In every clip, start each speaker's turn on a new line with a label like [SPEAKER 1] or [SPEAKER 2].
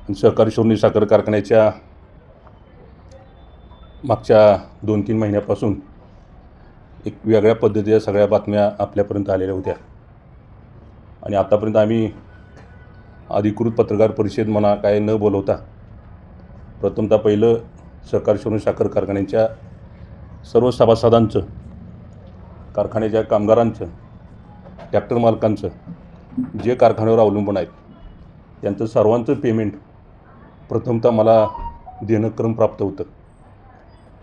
[SPEAKER 1] आणि सहकारी सोनी साखर कारखान्याच्या मागच्या 2-3 महिन्यापासून एक वेगळ्या पद्धतीच्या सगळ्या बातम्या आपल्यापर्यंत आलेल्या होत्या आणि आतापर्यंत आम्ही अधिकृत पत्रकार परिषद म्हणा काय न बोलवता प्रथमतः पहिलं सहकारी सोनी साखर कारखान्याच्या सर्व सभासदांचं, कारखान्याच्या कामगारांचं, ट्रॅक्टर मालकांचं, जे कारखान्यावर अवलंबून आहेत त्यांचं सर्वांचं पेमेंट प्रथमतः मला देणं क्रमप्राप्त होतं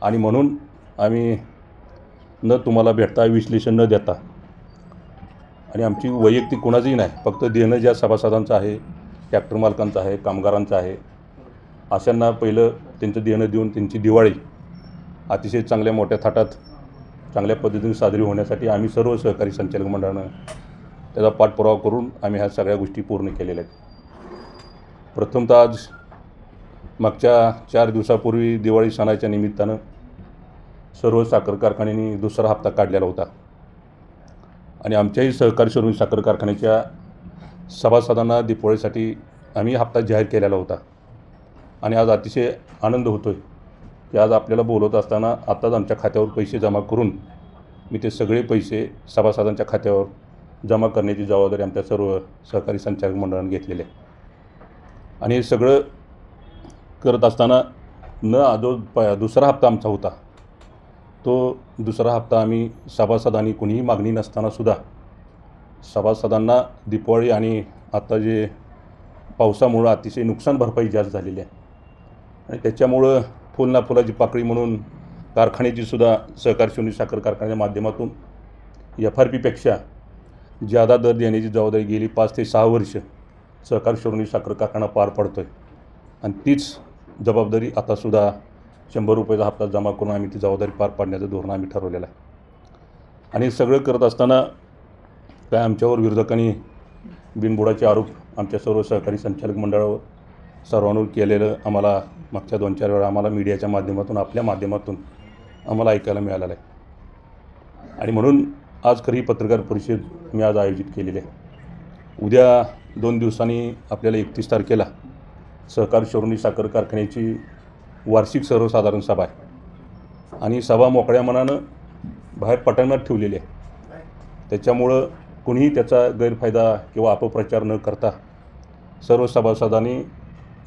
[SPEAKER 1] आणि म्हणून आम्ही न तुम्हाला भेटता विश्लेषण न देता आणि आमची वैयक्तिक कोणाचंही नाही, फक्त देणं ज्या सभासदांचं आहे, ट्रॅक्टर मालकांचं आहे, कामगारांचं आहे, अशांना पहिलं त्यांचं देणं देऊन त्यांची दिवाळी अतिशय चांगल्या मोठ्या थाटात चांगल्या पद्धतीने साजरी होण्यासाठी आम्ही सर्व सहकारी संचालक मंडळानं त्याचा पाठपुरावा करून आम्ही ह्या सगळ्या गोष्टी पूर्ण केलेल्या आहेत। प्रथमतः आज मागच्या 4 दिवसापूर्वी दिवाळी सणाच्या निमित्तानं सर्व साखर कारखान्यांनी दुसरा हप्ता काढलेला होता आणि आमच्याही सहकारी सोनी साखर कारखान्याच्या सभासदांना दिवाळीसाठी आम्ही हप्ता जाहीर केलेला होता आणि आज अतिशय आनंद होतो आहे की आज आपल्याला बोलवत असताना आत्ताच आमच्या खात्यावर पैसे जमा करून मी ते सगळे पैसे सभासदांच्या खात्यावर जमा करण्याची जबाबदारी आमच्या सर्व सहकारी संचालक मंडळाने घेतलेली आहे आणि हे सगळं करत असताना जो दुसरा हप्ता आमचा होता तो दुसरा हप्ता आम्ही सभासदांनी कुणीही मागणी नसतानासुद्धा सभासदांना दिवाळी आणि आता जे पावसामुळं अतिशय नुकसान भरपाई जास्त झालेली आहे आणि त्याच्यामुळं फुल ना फुलाची पाकळी म्हणून कारखान्याचीसुद्धा सहकारी सोनी साखर कारखान्याच्या माध्यमातून FRPपेक्षा जादा दर देण्याची जबाबदारी गेली 5 ते 6 वर्ष सहकारी सोनी साखर कारखाना पार पडतो आहे आणि तीच जबाबदारी आतासुद्धा 100 रुपयाचा हप्ता जमा करून आम्ही ती जबाबदारी पार पाडण्याचं धोरण आम्ही ठरवलेलं आहे आणि सगळं करत असताना काय आमच्यावर विरोधकांनी बिनबुडाचे आरोप आमच्या सर्व सहकारी संचालक मंडळावर सर्वांवर केलेलं आम्हाला मागच्या 2-4 वेळा आम्हाला मीडियाच्या माध्यमातून आपल्या माध्यमातून आम्हाला ऐकायला मिळालेलं आहे आणि म्हणून आज खरी पत्रकार परिषद मी आज आयोजित केलेली आहे। उद्या 2 दिवसांनी आपल्याला 31 तारखेला सहकारी सोनी साखर कारखान्याची वार्षिक सर्वसाधारण सभा आहे आणि सभा मोकळ्या मनानं बाहेर पटांगणात ठेवलेली आहे, त्याच्यामुळं कुणीही त्याचा गैरफायदा किंवा अपप्रचार न करता सर्व सभासदांनी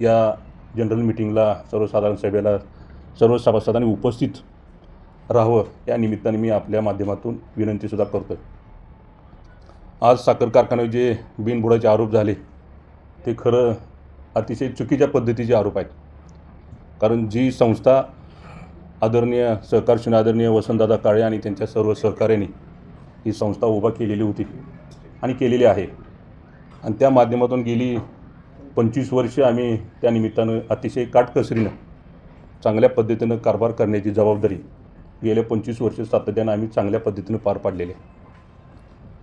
[SPEAKER 1] या जनरल मीटिंगला सर्वसाधारण सभेला सर्व सभासदांनी उपस्थित राहावं या निमित्ताने मी आपल्या माध्यमातून विनंतीसुद्धा करतो आहे। आज साखर कारखान्यावर जे बिनबुडाचे आरोप झाले ते खरं अतिशय चुकीच्या पद्धतीचे आरोप आहेत, कारण जी संस्था आदरणीय सहकारी सोनी आदरणीय वसंतदादा काळे आणि त्यांच्या सर्व सहकार्यांनी ही संस्था उभा केलेली होती आणि केलेली आहे आणि त्या माध्यमातून गेली 25 वर्षे आम्ही त्या निमित्तानं अतिशय काटकसरीनं चांगल्या पद्धतीनं कारभार करण्याची जबाबदारी गेल्या 25 वर्ष सातत्यानं आम्ही चांगल्या पद्धतीनं पार पाडलेले आहे।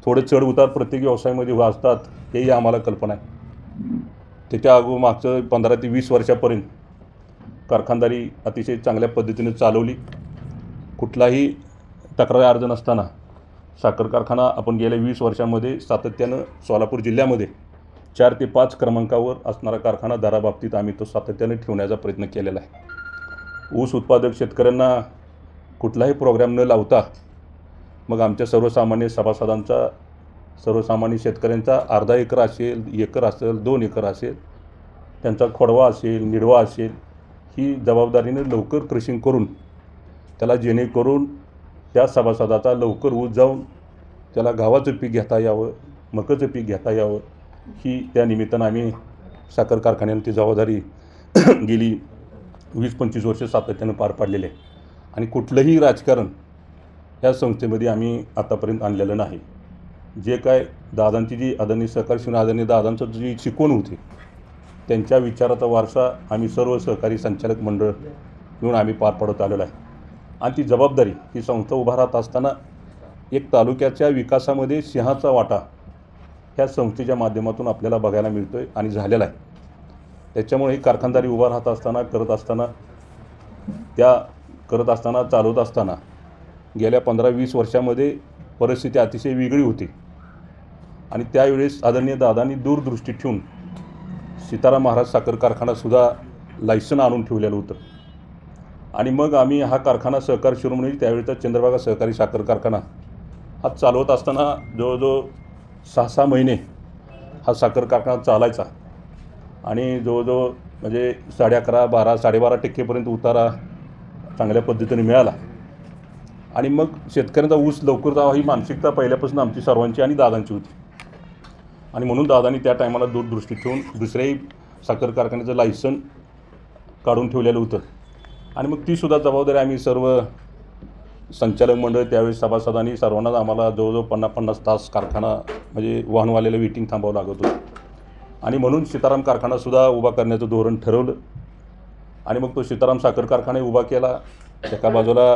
[SPEAKER 1] थोडे चढ उतार प्रत्येक व्यवसायामध्ये असतात हेही आम्हाला कल्पना आहे। त्याच्या मागचं 15 ते 20 वर्षापर्यंत कारखानदारी अतिशय चांगल्या पद्धतीनं चालवली, कुठलाही तक्रार अर्ज नसताना साखर कारखाना आपण गेल्या 20 वर्षांमध्ये सातत्यानं सोलापूर जिल्ह्यामध्ये 4 ते 5 क्रमांकावर असणारा कारखाना दराबाबतीत आम्ही तो सातत्याने ठेवण्याचा प्रयत्न केलेला आहे। ऊस उत्पादक शेतकऱ्यांना कुठलाही प्रोग्राम न लावता मग आमच्या सर्वसामान्य सभासदांचा, सर्वसामान्य शेतकऱ्यांचा अर्धा एकर असेल, एकर असेल, 2 एकर असेल, त्यांचा खोडवा असेल, निडवा असेल, ही जबाबदारीने लवकर क्रशिंग करून त्याला जेणेकरून त्या सभासदाचा लवकर ऊस जाऊन त्याला गव्हाचं पीक घेता यावं, मकाचं पीक घेता यावं, ही त्या निमित्तानं आम्ही साखर कारखान्यानं ती जबाबदारी गेली 20-25 वर्ष सातत्यानं पार पाडलेले आहे आणि कुठलंही राजकारण ह्या संस्थेमध्ये आम्ही आतापर्यंत आणलेलं नाही। जे काय दादांची जी आदरणीय सहकारी सोनी आदरणीय दादांचं जी शिकवण होती त्यांच्या विचाराचा वारसा आम्ही सर्व सहकारी संचालक मंडळ मिळून आम्ही पार पाडत आलेलो आहे आणि ती जबाबदारी ही संस्था उभा राहत असताना एक तालुक्याच्या विकासामध्ये सिंहाचा वाटा ह्या संस्थेच्या माध्यमातून आपल्याला बघायला मिळतो आहे आणि झालेला आहे। त्याच्यामुळे ही कारखानदारी उभा राहत असताना चालवत असताना गेल्या 15-20 वर्षामध्ये परिस्थिती अतिशय वेगळी होती आणि त्यावेळेस आदरणीय दादांनी दूरदृष्टी ठेवून सीताराम महाराज साखर कारखानासुद्धा लायसन आणून ठेवलेलं होतं. आणि मग आम्ही हा कारखाना सहकार शिरोमणी त्यावेळेचा चंद्रभागा सहकारी साखर कारखाना हा चालवत असताना जवळजवळ 6-6 महिने हा साखर कारखाना चालायचा आणि जवळजवळ म्हणजे 11.5, 12, 12.5% उतारा चांगल्या पद्धतीने मिळाला. आणि मग शेतकऱ्यांचा ऊस लवकर जावा ही मानसिकता पहिल्यापासून आमची सर्वांची आणि दादांची होती. आणि म्हणून दादांनी त्या टायमाला दूरदृष्टी ठेवून दुसऱ्याही साखर कारखान्याचं लायसन काढून ठेवलेलं होतं. आणि मग तीसुद्धा जबाबदारी आम्ही सर्व संचालक मंडळ त्यावेळेस सभासदांनी सर्वांनाच आम्हाला जवळजवळ 50-50 तास कारखाना म्हणजे वाहनवाल्याला वेटिंग थांबावं लागत होतं. आणि म्हणून सीताराम कारखानासुद्धा उभा करण्याचं धोरण ठरवलं. आणि मग तो सीताराम साखर कारखाना उभा केला. एका बाजूला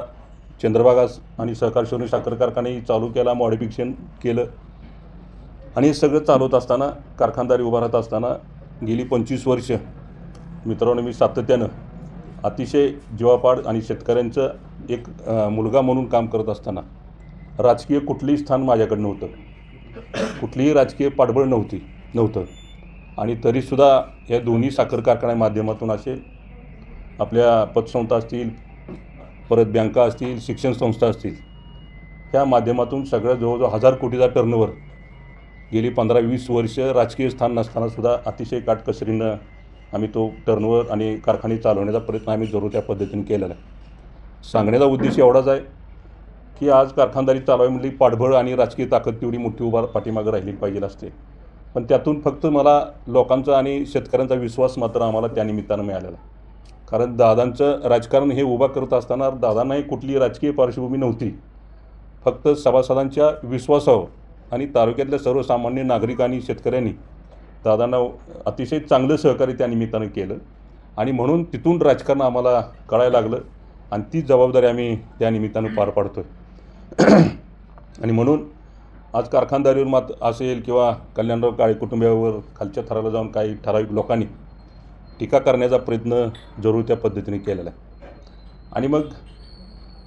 [SPEAKER 1] चंद्रभागा आणि सहकार शिरोमणी साखर कारखानाही चालू केला, मॉडिफिकेशन केलं. आणि हे सगळं चालवत असताना कारखानदारी उभा राहत असताना गेली 25 वर्ष मित्रांनो मी सातत्यानं अतिशय जीवापाड आणि शेतकऱ्यांचं एक मुलगा म्हणून काम करत असताना राजकीय कुठलंही स्थान माझ्याकडं नव्हतं, कुठलीही राजकीय पाठबळ नव्हतं. आणि तरीसुद्धा या दोन्ही साखर कारखान्या माध्यमातून असेल, आपल्या पतसंस्था असतील, परत बँका असतील, शिक्षण संस्था असतील, ह्या माध्यमातून सगळं जवळजवळ 1000 कोटीचा टर्नओव्हर गेली 15-20 वर्ष राजकीय स्थान नसतानासुद्धा अतिशय काटकसरीनं आम्ही तो टर्नओव्हर आणि कारखाने चालवण्याचा प्रयत्न आम्ही जरूर त्या पद्धतीने केलेला आहे. सांगण्याचा उद्देश एवढाच आहे की आज कारखानदारी चालवायमधली पाठबळ आणि राजकीय ताकद तेवढी मोठी उभा पाठीमागं राहिली पाहिजे असते. पण त्यातून फक्त मला लोकांचा आणि शेतकऱ्यांचा विश्वास मात्र आम्हाला त्या निमित्तानं मिळालेला. कारण दादांचं राजकारण हे उभा करत असताना दादांनाही कुठली राजकीय पार्श्वभूमी नव्हती. फक्त सभासदांच्या विश्वासावर आणि तालुक्यातल्या सर्वसामान्य नागरिक आणि शेतकऱ्यांनी दादांना अतिशय चांगलं सहकार्य त्या निमित्तानं केलं. आणि म्हणून तिथून राजकारण आम्हाला कळायला लागलं आणि ती जबाबदारी आम्ही त्या निमित्तानं पार पाडतो आहे. आणि म्हणून आज कारखानदारीवर मात असेल किंवा कल्याणराव काळे कुटुंबियावर खालच्या थराला जाऊन काही ठराविक लोकांनी टीका करण्याचा प्रयत्न जरूर त्या पद्धतीने केलेला आहे. आणि मग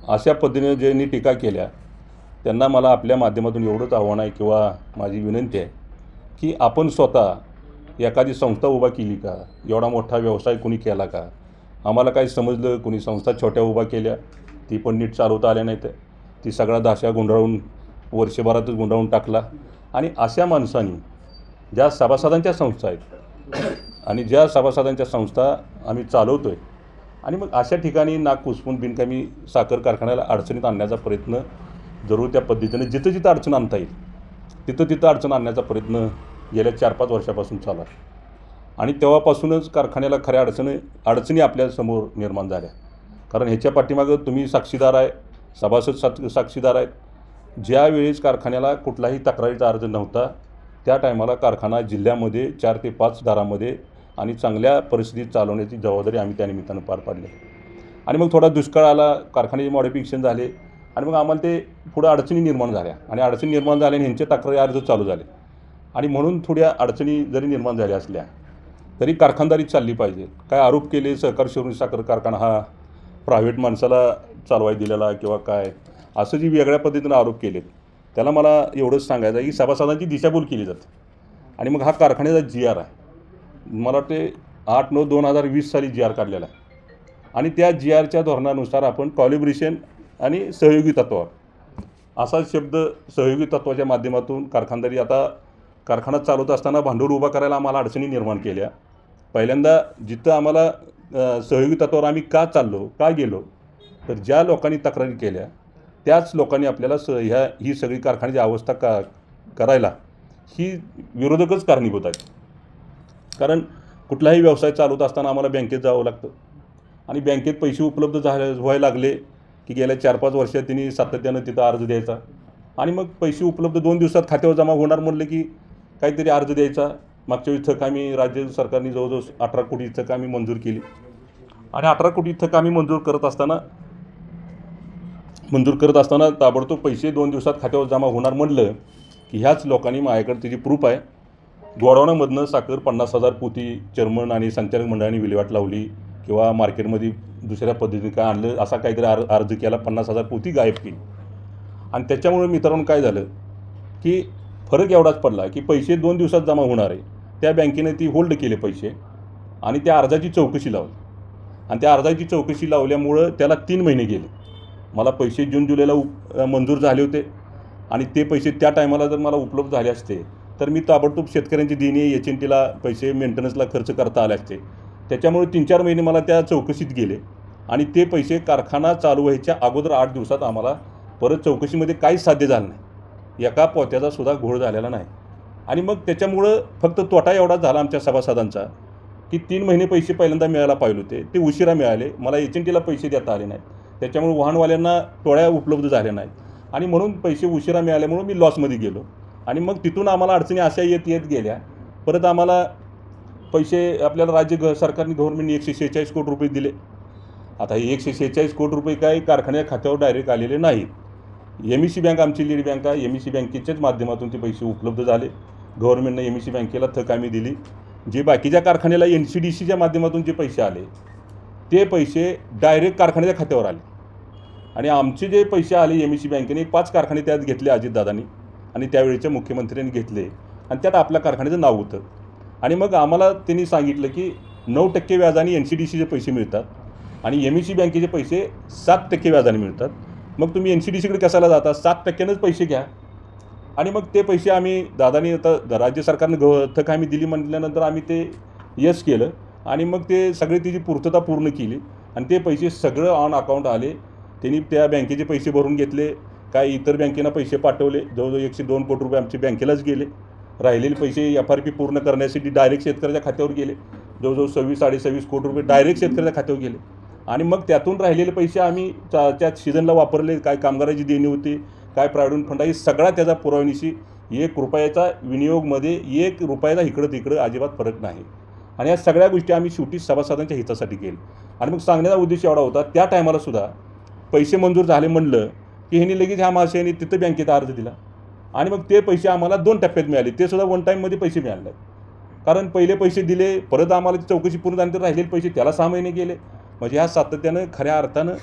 [SPEAKER 1] अशा पद्धतीने ज्यांनी टीका केल्या त्यांना मला आपल्या माध्यमातून एवढंच आव्हान आहे किंवा माझी विनंती आहे की आपण स्वतः एखादी संस्था उभा केली का? एवढा मोठा व्यवसाय कोणी केला का? आम्हाला काही समजलं, कोणी संस्था छोट्या उभा केल्या, ती पण नीट चालवता आल्या नाहीत, ती सगळा दाशा गुंडाळून वर्षभरातच गुंडाळून टाकला. आणि अशा माणसांनी ज्या सभासदांच्या संस्था आहेत आणि ज्या सभासदांच्या संस्था आम्ही चालवतो आहे आणि मग अशा ठिकाणी नाक कुसपून बिनकामी साखर कारखान्याला अडचणीत आणण्याचा प्रयत्न जरूर त्या पद्धतीने जिथं जिथं अडचण आणता येईल तिथं अडचण आणण्याचा प्रयत्न गेल्या 4-5 वर्षापासून चालू आहे. आणि तेव्हापासूनच कारखान्याला खऱ्या अडचणी आपल्यासमोर निर्माण झाल्या. कारण ह्याच्या पाठीमागं तुम्ही साक्षीदार आहे, सभासद साक्षीदार आहेत. ज्या वेळेस कारखान्याला कुठलाही तक्रारीचा अर्ज नव्हता त्या टायमाला कारखाना जिल्ह्यामध्ये 4 ते 5 दारामध्ये आणि चांगल्या परिस्थितीत चालवण्याची जबाबदारी आम्ही त्या निमित्तानं पार पाडली. आणि मग थोडा दुष्काळ आला, कारखान्याचे मॉडिफिकेशन झाले आणि मग आम्हाला ते पुढं अडचणी निर्माण झाल्या आणि अडचणी निर्माण झाल्याने ह्यांचे तक्रारी अर्ज चालू झाले. आणि म्हणून थोड्या अडचणी जरी निर्माण झाल्या असल्या तरी कारखानदारी चालली पाहिजे. काय आरोप केले सहकार शिरोमणी साखर कारखाना हा प्रायव्हेट माणसाला चालवाय दिलेला किंवा काय असं जी वेगळ्या पद्धतीनं आरोप केलेत त्याला मला एवढंच सांगायचं आहे की सभासदांची दिशाभूल केली जाते. आणि मग हा कारखान्याचा GR आहे, मला वाटते 8/9/2020 साली GR काढलेला आहे. आणि त्या GRच्या धोरणानुसार आपण कॉलिब्रेशन आणि सहयोगी तत्वावर असा शब्द सहयोगी तत्वाच्या माध्यमातून कारखानदारी आता कारखाना चालवत असताना भांडवल उभा करायला आम्हाला अडचणी निर्माण केल्या. पहिल्यांदा जिथं आम्हाला सहयोगी तत्वावर आम्ही का चाललो का गेलो तर ज्या लोकांनी तक्रारी केल्या त्याच लोकांनी आपल्याला ही सगळी कारखान्याची अवस्था करायला ही विरोधकच कारणीभूत आहेत. कारण कुठलाही व्यवसाय चालवत असताना आम्हाला बँकेत जावं लागतं आणि बँकेत पैसे उपलब्ध व्हायला लागले की गेल्या 4-5 वर्षात त्यांनी सातत्यानं तिथं अर्ज द्यायचा आणि मग पैसे उपलब्ध 2 दिवसात खात्यावर जमा होणार म्हणलं की काहीतरी अर्ज द्यायचा. मागच्या वेळी थक आम्ही राज्य सरकारने जवळजवळ 18 कोटी थक आम्ही मंजूर केली आणि 18 कोटी थक आम्ही मंजूर करत असताना ताबडतोब पैसे 2 दिवसात खात्यावर जमा होणार म्हणलं की ह्याच लोकांनी माझ्याकडे त्याची प्रूफ आहे. गोडाऊनमधनं साखर 50,000 पोती चेअरमन आणि संचालक मंडळाने विल्हेवाट लावली किंवा मार्केटमध्ये दुसऱ्या पद्धतीने काय आणलं असा काहीतरी अर्ज केला, 50,000 पोती गायब केली. आणि त्याच्यामुळे मित्रांनो काय झालं की फरक एवढाच पडला की पैसे 2 दिवसात जमा होणार आहे त्या बँकेने ती होल्ड केले पैसे आणि त्या अर्जाची चौकशी लावली आणि त्या अर्जाची चौकशी लावल्यामुळं त्याला 3 महिने गेले. मला पैसे जून जुलैला मंजूर झाले होते आणि ते पैसे त्या टायमाला जर मला उपलब्ध झाले असते तर मी ताबडतोब शेतकऱ्यांची देणी HNTला पैसे मेंटेनन्सला खर्च करता आले असते. त्याच्यामुळे 3-4 महिने मला त्या चौकशीत गेले आणि ते पैसे कारखाना चालू व्हायच्या अगोदर 8 दिवसात आम्हाला परत चौकशीमध्ये काहीच साध्य झालं नाही. एका पोत्याचा सुद्धा घोळ झालेला नाही. आणि मग त्याच्यामुळं फक्त तोटा एवढाच झाला आमच्या सभासदांचा की 3 महिने पैसे पहिल्यांदा मिळायला पाहिजे होते, ते उशिरा मिळाले. मला HNTला पैसे देता आले नाहीत. त्याच्यामुळे वाहनवाल्यांना टोळ्या उपलब्ध झाल्या नाहीत आणि म्हणून पैसे उशिरा मिळाल्यामुळं मी लॉसमध्ये गेलो. आणि मग तिथून आम्हाला अडचणी अशा येत गेल्या. परत आम्हाला पैसे आपल्याला राज्य सरकारने गव्हर्नमेंटने 146 कोटी रुपये दिले. आता हे 146 कोटी रुपये काही कारखान्या खात्यावर डायरेक्ट आलेले नाहीत. MEC बँक आमची लीड बँक आहे. MEC बँकेच्याच माध्यमातून ते पैसे उपलब्ध झाले. गव्हर्नमेंटनं MEC बँकेला थक आम्ही दिली. जे बाकीच्या कारखान्याला NCDCच्या माध्यमातून जे पैसे आले ते पैसे डायरेक्ट कारखान्याच्या खात्यावर आले आणि आमचे जे पैसे आले MEC बँकेने 5 कारखाने त्यात घेतले अजितदादांनी आणि त्यावेळेच्या मुख्यमंत्र्यांनी घेतले आणि त्यात आपल्या कारखान्याचं नाव होतं. आणि मग आम्हाला त्यांनी सांगितलं की 9% व्याजाने NCDCचे पैसे मिळतात आणि MEC बँकेचे पैसे 7% व्याजाने मिळतात. मग तुम्ही NCDCकडे कशाला जाता, 7%नंच पैसे घ्या. आणि मग ते पैसे आम्ही दादानी आता राज्य सरकारनं थक आम्ही दिली म्हटल्यानंतर आम्ही ते यस केलं आणि मग ते सगळी तिची पूर्तता पूर्ण केली आणि ते पैसे सगळं ऑन अकाउंट आले. त्यांनी त्या बँकेचे पैसे भरून घेतले. काही इतर बँकेनं पैसे पाठवले. जवळजवळ 102 कोटी रुपये आमचे बँकेलाच गेले. राहिलेले पैसे FRP पूर्ण करण्यासाठी डायरेक्ट शेतकऱ्याच्या खात्यावर गेले. जवळजवळ 26-26.5 कोटी रुपये डायरेक्ट शेतकऱ्याच्या खात्यावर गेले. आणि मग त्यातून राहिलेले पैसे आम्ही त्या सीझनला वापरले. काय कामगाराची देणी होती, काय प्रायव्हेट फंड आहे, सगळा त्याचा पुरवणीशी 1 रुपयाचा विनियोगमध्ये 1 रुपयाचा इकडं तिकडं अजिबात फरक नाही. आणि या सगळ्या गोष्टी आम्ही शेवटी सभासदांच्या हितासाठी केली. आणि मग सांगण्याचा उद्देश एवढा होता, त्या टायमाला सुद्धा पैसे मंजूर झाले म्हणलं की ह्यांनी लगेच ह्या महाशयांनी तिथं बँकेत अर्ज दिला आणि मग ते पैसे आम्हाला 2 टप्प्यात मिळाले. ते सुद्धा 1 टाईममध्ये पैसे मिळाले. कारण पहिले पैसे दिले, परत आम्हाला चौकशी पूर्ण झाल्यानंतर राहिलेले पैसे त्याला 6 महिने गेले. म्हणजे ह्या सातत्यानं खऱ्या अर्थानं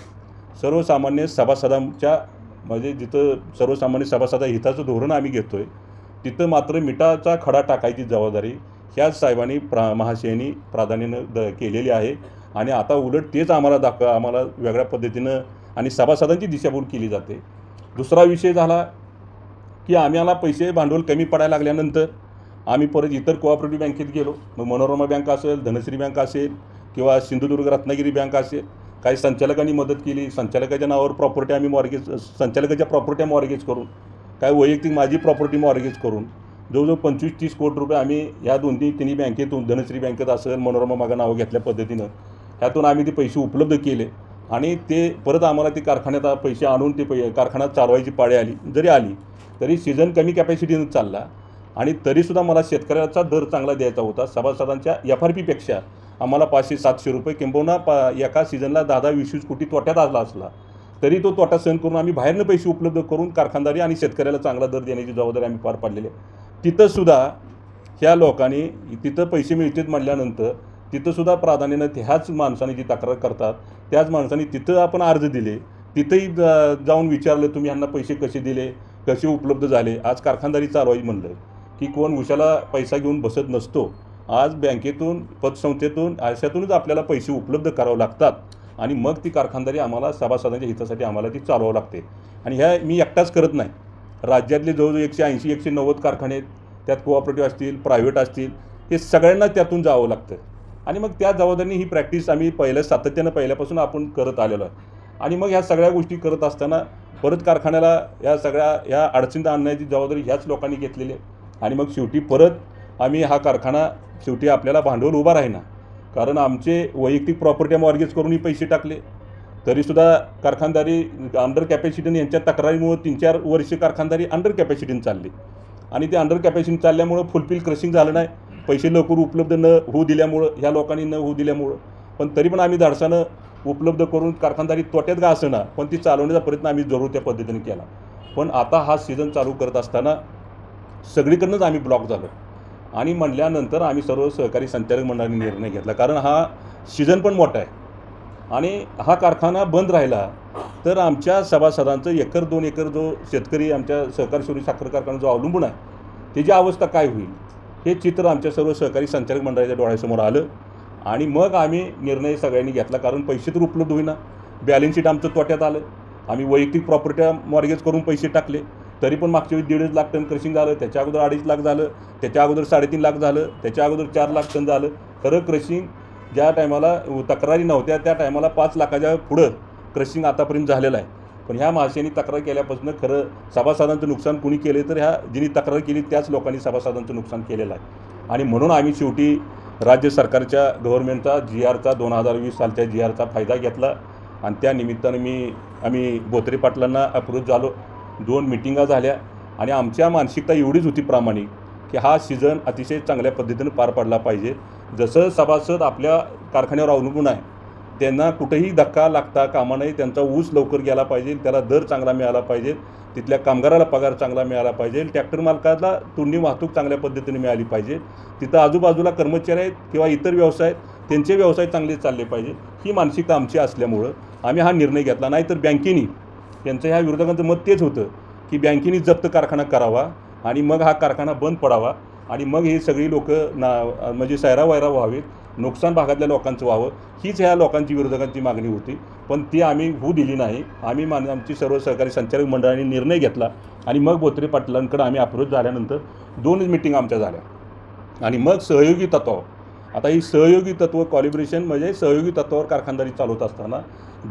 [SPEAKER 1] सर्वसामान्य सभासदांच्या म्हणजे जिथं सर्वसामान्य सभासदा हिताचं धोरण आम्ही घेतो आहे तिथं मात्र मिठाचा खडा टाकायची जबाबदारी ह्याच साहेबांनी महाशयांनी प्राधान्यानं केलेली आहे. आणि आता उलट तेच आम्हाला वेगळ्या पद्धतीनं आणि सभासदांची दिशाभूल केली जाते. दुसरा विषय झाला की आम्हाला पैसे भांडवल कमी पडायला लागल्यानंतर आम्ही परत इतर कोऑपरेटिव्ह बँकेत गेलो. मग मनोरमा बँक असेल, धनश्री बँक असेल किंवा सिंधुदुर्ग रत्नागिरी बँक असेल. काही संचालकांनी मदत केली. संचालकाच्या नावावर प्रॉपर्टी आम्ही मॉर्गेज, संचालकाच्या प्रॉपर्ट्या मॉर्गेज करून, काय वैयक्तिक माझी प्रॉपर्टी मॉर्गेज करून जवळजवळ 25-30 कोटी रुपये आम्ही ह्या 2-3 बँकेतून, धनश्री बँकेत असेल, मनोरमा मागं नावं घेतल्या पद्धतीनं ह्यातून आम्ही ते पैसे उपलब्ध केले. आणि ते परत आम्हाला ते कारखान्यात पैसे आणून ते कारखाना चालवायची पाळी आली. जरी आली तरी सीझन कमी कॅपॅसिटीनं चालला आणि तरीसुद्धा मला शेतकऱ्याचा दर चांगला द्यायचा होता. सभासदांच्या FRPपेक्षा आम्हाला 500-700 रुपये किंबहुना एका सीझनला 10-20 कोटी तोट्यात आला असला तरी तो तोटा सहन करून आम्ही बाहेरनं पैसे उपलब्ध करून कारखानदारी आणि शेतकऱ्याला चांगला दर देण्याची जबाबदारी आम्ही पार पाडलेली आहे. तिथंसुद्धा ह्या लोकांनी तिथं पैसे मिळतात म्हटल्यानंतर तिथंसुद्धा प्राधान्यानं ह्याच माणसाने जी तक्रार करतात त्याच माणसाने तिथं आपण अर्ज दिले. तिथंही जाऊन विचारलं तुम्ही ह्यांना पैसे कसे दिले, कसे उपलब्ध झाले. आज कारखानदारी चालवायची म्हणलं की कोण उशाला पैसा घेऊन बसत नसतो. आज बँकेतून, पतसंस्थेतून, अशातूनच आपल्याला पैसे उपलब्ध करावे लागतात आणि मग ती कारखानदारी आम्हाला सभासदांच्या हितासाठी आम्हाला ती चालवावं लागते. आणि ह्या मी एकटाच करत नाही. राज्यातले जवळजवळ 180-190 कारखाने आहेत. त्यात कोऑपरेटिव्ह असतील, प्रायव्हेट असतील, हे सगळ्यांना त्यातून जावं लागतं. आणि मग त्या जबाबदारीने ही प्रॅक्टिस आम्ही सातत्यानं पहिल्यापासून आपण करत आलेलो आहे. आणि मग ह्या सगळ्या गोष्टी करत असताना परत कारखान्याला ह्या अडचणीत आणण्याची जबाबदारी ह्याच लोकांनी घेतलेली आहे. आणि मग शेवटी परत आम्ही हा कारखाना शेवटी आपल्याला भांडवल उभा राहीना. कारण आमचे वैयक्तिक प्रॉपर्टी मॉर्गेज करूनही पैसे टाकले तरीसुद्धा कारखानदारी अंडर कॅपॅसिटीने यांच्या तक्रारीमुळे 3-4 वर्ष कारखानदारी अंडर कॅपॅसिटीने चालली. आणि ते अंडर कॅपॅसिटी चालल्यामुळं फुलफिल क्रशिंग झालं नाही. पैसे लवकर उपलब्ध न होऊ दिल्यामुळं, ह्या लोकांनी न होऊ दिल्यामुळं, पण तरी पण आम्ही धाडसानं उपलब्ध करून कारखानदारी तोट्यात का असेना पण ती चालवण्याचा प्रयत्न आम्ही जरूर त्या पद्धतीने केला. पण आता हा सीझन चालू करत असताना सगळीकडनंच आम्ही ब्लॉक झालो आणि म्हणल्यानंतर आम्ही सर्व सहकारी संचालक मंडळाने निर्णय घेतला. कारण हा सीझन पण मोठा आहे आणि हा कारखाना बंद राहिला तर आमच्या सभासदांचं 1-2 एकर जो शेतकरी आमच्या सहकारी साखर कारखाना जो अवलंबून आहे त्याची अवस्था काय होईल. हे चित्र आमच्या सर्व सहकारी संचालक मंडळाच्या डोळ्यासमोर आलं आणि मग आम्ही निर्णय सगळ्यांनी घेतला, कारण पैसे तर उपलब्ध होईना, बॅलन्स शीट आमचं तोट्यात आलं. आम्ही वैयक्तिक प्रॉपर्ट्या मॉर्गेज करून पैसे टाकले, तरी पण मागच्या वेळी 1.5 लाख टन क्रशिंग झालं, त्याच्या अगोदर 2.5 लाख झालं, त्याच्या अगोदर 3.5 लाख झालं, त्याच्या अगोदर 4 लाख टन झालं. खरं क्रशिंग ज्या टायमाला तक्रारी नव्हत्या त्या टायमाला 5 लाखाच्या पुढं क्रशिंग आतापर्यंत झालेलं आहे. पण ह्या महाशयांनी तक्रार केल्यापासून खरं सभासदांचं नुकसान कुणी केले तर ह्या जिनी तक्रार केली त्याच लोकांनी सभासदांचं नुकसान केलेलं आहे. आणि म्हणून आम्ही शेवटी राज्य सरकारच्या गव्हर्नमेंटचा GRचा 2020 सालच्या GRचा फायदा घेतला आणि त्या निमित्तानं आम्ही बोत्रे पाटलांना अप्रोच झालो. 2 मिटिंगा झाल्या आणि आमच्या मानसिकता एवढीच होती प्रामाणिक की हा सीझन अतिशय चांगल्या पद्धतीनं पार पडला पाहिजे. जसं सभासद आपल्या कारखान्यावर अवलंबून आहे त्यांना कुठेही धक्का लागता कामा नये, त्यांचा ऊस लवकर गेला पाहिजे, त्याला दर चांगला मिळाला पाहिजे, तिथल्या कामगाराला पगार चांगला मिळाला पाहिजे, ट्रॅक्टर मालकाला तोंडी वाहतूक चांगल्या पद्धतीने मिळाली पाहिजे, तिथं आजूबाजूला कर्मचारी आहेत किंवा इतर व्यवसाय आहेत त्यांचे व्यवसाय चांगले चालले पाहिजे. ही मानसिकता आमची असल्यामुळं आम्ही हा निर्णय घेतला. नाहीतर बँकेनी त्यांचं ह्या विरोधकांचं मत तेच होतं की बँकेनी जप्त कारखाना करावा आणि मग हा कारखाना बंद पडावा आणि मग ही सगळी लोकं म्हणजे सैरावैरा व्हावेत, नुकसान भागातल्या लोकांचं व्हावं, हीच ह्या लोकांची विरोधकांची मागणी होती. पण ती आम्ही होऊ दिली नाही. आमची सर्व सहकारी संचालक मंडळाने निर्णय घेतला आणि मग बोत्रे पाटलांकडे आम्ही अप्रोच झाल्यानंतर 2 मिटिंग आमच्या झाल्या आणि मग सहयोगी तत्वावर, आता ही सहयोगी तत्व कॉलिब्रेशन म्हणजे सहयोगी तत्वावर कारखानदारी चालवत असताना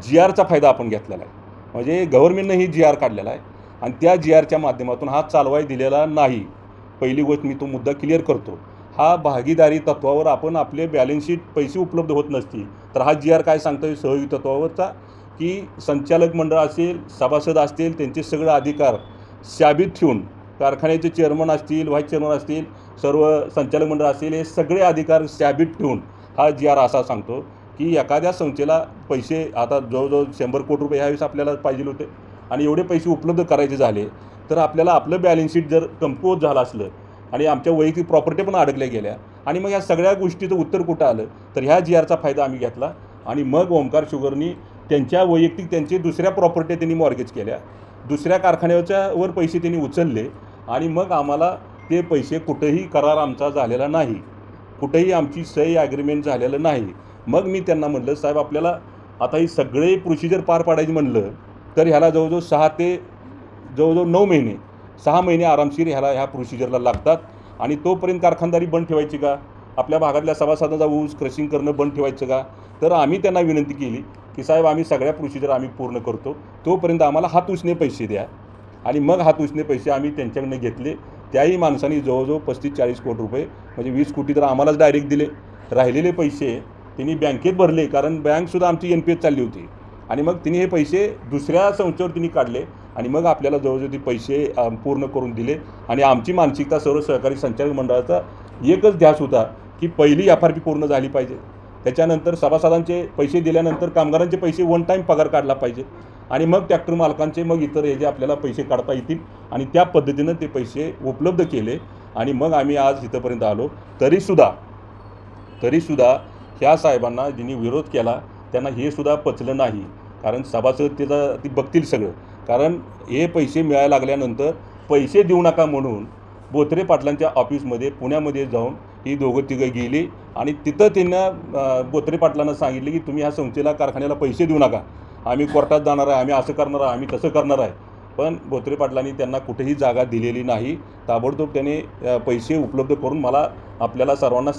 [SPEAKER 1] GRचा फायदा आपण घेतलेला आहे. म्हणजे गव्हर्नमेंटनं ही GR काढलेला आहे आणि त्या GRच्या माध्यमातून हा चालवाय दिलेला नाही. पहिली गोष्ट मी तो मुद्दा क्लिअर करतो. हा भागीदारी तत्वावर आपण आपले बॅलन्स शीट पैसे उपलब्ध होत नसतील तर हा GR काय सांगतो सहयोगी तत्वावरचा की संचालक मंडळ असेल, सभासद असतील, त्यांचे सगळे अधिकार शाबित ठेवून कारखान्याचे चेअरमन असतील, व्हाईस चेअरमन असतील, सर्व संचालक मंडळ असतील, हे सगळे अधिकार शाबित ठेवून हा GR असा सांगतो की एखाद्या संस्थेला पैसे आता जवळजवळ 100 कोटी रुपये ह्यावेळेस आपल्याला पाहिजे होते आणि एवढे पैसे उपलब्ध करायचे झाले तर आपल्याला आपलं बॅलन्स शीट जर कमकुवत झालं असलं आणि आमच्या वैयक्तिक प्रॉपर्टी पण अडकल्या गेल्या आणि मग या सगळ्या गोष्टीचं उत्तर कुठं आलं तर ह्या GRचा फायदा आम्ही घेतला आणि मग ओमकार शुगरनी त्यांच्या वैयक्तिक त्यांचे दुसऱ्या प्रॉपर्टी त्यांनी मॉर्गेज केल्या, दुसऱ्या कारखान्याच्यावर पैसे त्यांनी उचलले आणि मग आम्हाला ते पैसे कुठेही करार आमचा झालेला नाही, कुठेही आमची सही ॲग्रीमेंट झालेलं नाही. मग मी त्यांना म्हटलं साहेब आपल्याला आता ही सगळे प्रोसिजर पार पाडायची म्हणलं तर ह्याला जवळजवळ 6 ते 9 महिने 6 महिने आरामशीर ह्या प्रोसिजरला लागतात आणि तोपर्यंत कारखानदारी बंद ठेवायची का, आपल्या भागातल्या सभासदांचा ऊस क्रशिंग करणं बंद ठेवायचं का. तर आम्ही त्यांना विनंती केली की साहेब आम्ही सगळ्या प्रोसिजर आम्ही पूर्ण करतो, तोपर्यंत आम्हाला हात उसने पैसे द्या. आणि मग हात उसने पैसे आम्ही त्यांच्याकडनं घेतले. त्याही माणसांनी जवळजवळ 35-40 कोटी रुपये म्हणजे 20 कोटी तर आम्हालाच डायरेक्ट दिले, राहिलेले पैसे त्यांनी बँकेत भरले कारण बँकसुद्धा आमची NPS चालली होती आणि मग तिने हे पैसे दुसऱ्या संस्थेवर तिने काढले आणि मग आपल्याला जवळजवळ ते पैसे पूर्ण करून दिले. आणि आमची मानसिकता सर्व सहकारी संचालक मंडळाचा एकच ध्यास होता की पहिली FRP पूर्ण झाली पाहिजे, त्याच्यानंतर सभासदांचे पैसे दिल्यानंतर कामगारांचे पैसे वन टाईम पगार काढला पाहिजे आणि मग ट्रॅक्टर मालकांचे मग इतर हे जे आपल्याला पैसे काढता येतील आणि त्या पद्धतीनं ते पैसे उपलब्ध केले आणि मग आम्ही आज इथंपर्यंत आलो. तरीसुद्धा ह्या साहेबांना ज्यांनी विरोध केला त्यांना हे सुद्धा पचलं नाही, कारण सभासद ती बघतील सगळं. कारण हे पैसे मिळायला लागल्यानंतर पैसे देऊ नका म्हणून बोत्रे पाटलांच्या ऑफिसमध्ये पुण्यामध्ये जाऊन ही दोघं-तिघं गेली आणि तिथं त्यांना बोत्रे पाटलांना सांगितले की तुम्ही ह्या संस्थेला कारखान्याला पैसे देऊ नका, आम्ही कोर्टात जाणार आहे, आम्ही असं करणार आहे, आम्ही तसं करणार आहे. पण बोत्रे पाटलांनी त्यांना कुठेही जागा दिलेली नाही. ताबडतोब त्याने पैसे उपलब्ध करून मला आपल्याला सर्वांना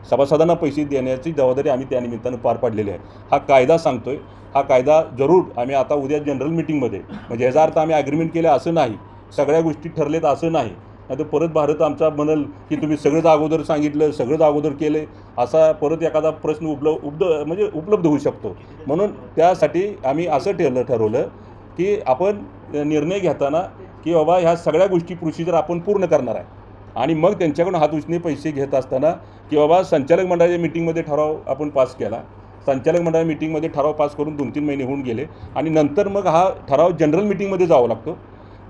[SPEAKER 1] सभासदांना पैसे देण्याची जबाबदारी आम्ही त्यानिमित्तानं पार पाडलेली आहे. हा कायदा सांगतोय, हा कायदा जरूर आम्ही आता उद्या जनरल मिटिंगमध्ये म्हणजे ह्याचा अर्थ आम्ही ॲग्रीमेंट केले असं नाही, सगळ्या गोष्टी ठरलेत असं नाही. नाही तर परत भारत आमचा बनल की तुम्ही सगळंच अगोदर सांगितलं, सगळंच अगोदर केले, असा परत एखादा प्रश्न उपलब्ध होऊ शकतो. म्हणून त्यासाठी आम्ही असं ठरवलं की आपण निर्णय घेताना की बाबा ह्या सगळ्या गोष्टी प्रोसिजर आपण पूर्ण करणार आहे आणि मग त्यांच्याकडून हात उसने पैसे घेत असताना की बाबा संचालक मंडळाच्या मिटिंगमध्ये ठराव आपण पास केला, संचालक मंडळ मिटिंगमध्ये ठराव पास करून 2-3 महिने होऊन गेले आणि नंतर मग हा ठराव जनरल मिटिंगमध्ये जावं लागतो.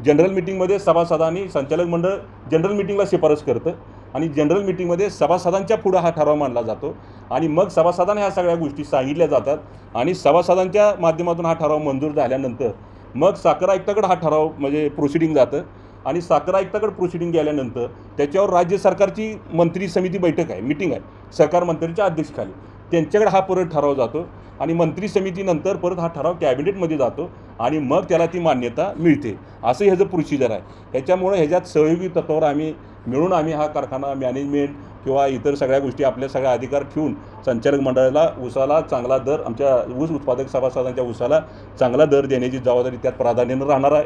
[SPEAKER 1] जनरल मिटिंगमध्ये सभासदांनी संचालक मंडळ जनरल मिटिंगला शिफारस करतं आणि जनरल मिटिंगमध्ये सभासदांच्या पुढं हा ठराव मांडला जातो आणि मग सभासदांना ह्या सगळ्या गोष्टी सांगितल्या जातात आणि सभासदांच्या माध्यमातून हा ठराव मंजूर झाल्यानंतर मग साखर आयुक्ताकडे हा ठराव म्हणजे प्रोसिडिंग जातं आणि साखर आयुक्ताकडे प्रोसिडिंग गेल्यानंतर त्याच्यावर राज्य सरकारची मंत्री समिती बैठक आहे, मिटिंग आहे सहकार मंत्र्यांच्या अध्यक्षतेखाली, त्यांच्याकडे हा परत ठराव जातो आणि मंत्री समितीनंतर परत हा ठराव कॅबिनेटमध्ये जातो आणि मग त्याला ती मान्यता मिळते. असं ह्याचं प्रोसिजर आहे. ह्याच्यामुळं ह्याच्यात सहयोगी तत्वावर आम्ही हा कारखाना मॅनेजमेंट किंवा इतर सगळ्या गोष्टी आपल्या सगळ्या अधिकार ठेवून संचालक मंडळाला ऊसाला चांगला दर, आमच्या ऊस उत्पादक सभासदांच्या ऊसाला चांगला दर देण्याची जबाबदारी त्यात प्राधान्यानं राहणार आहे.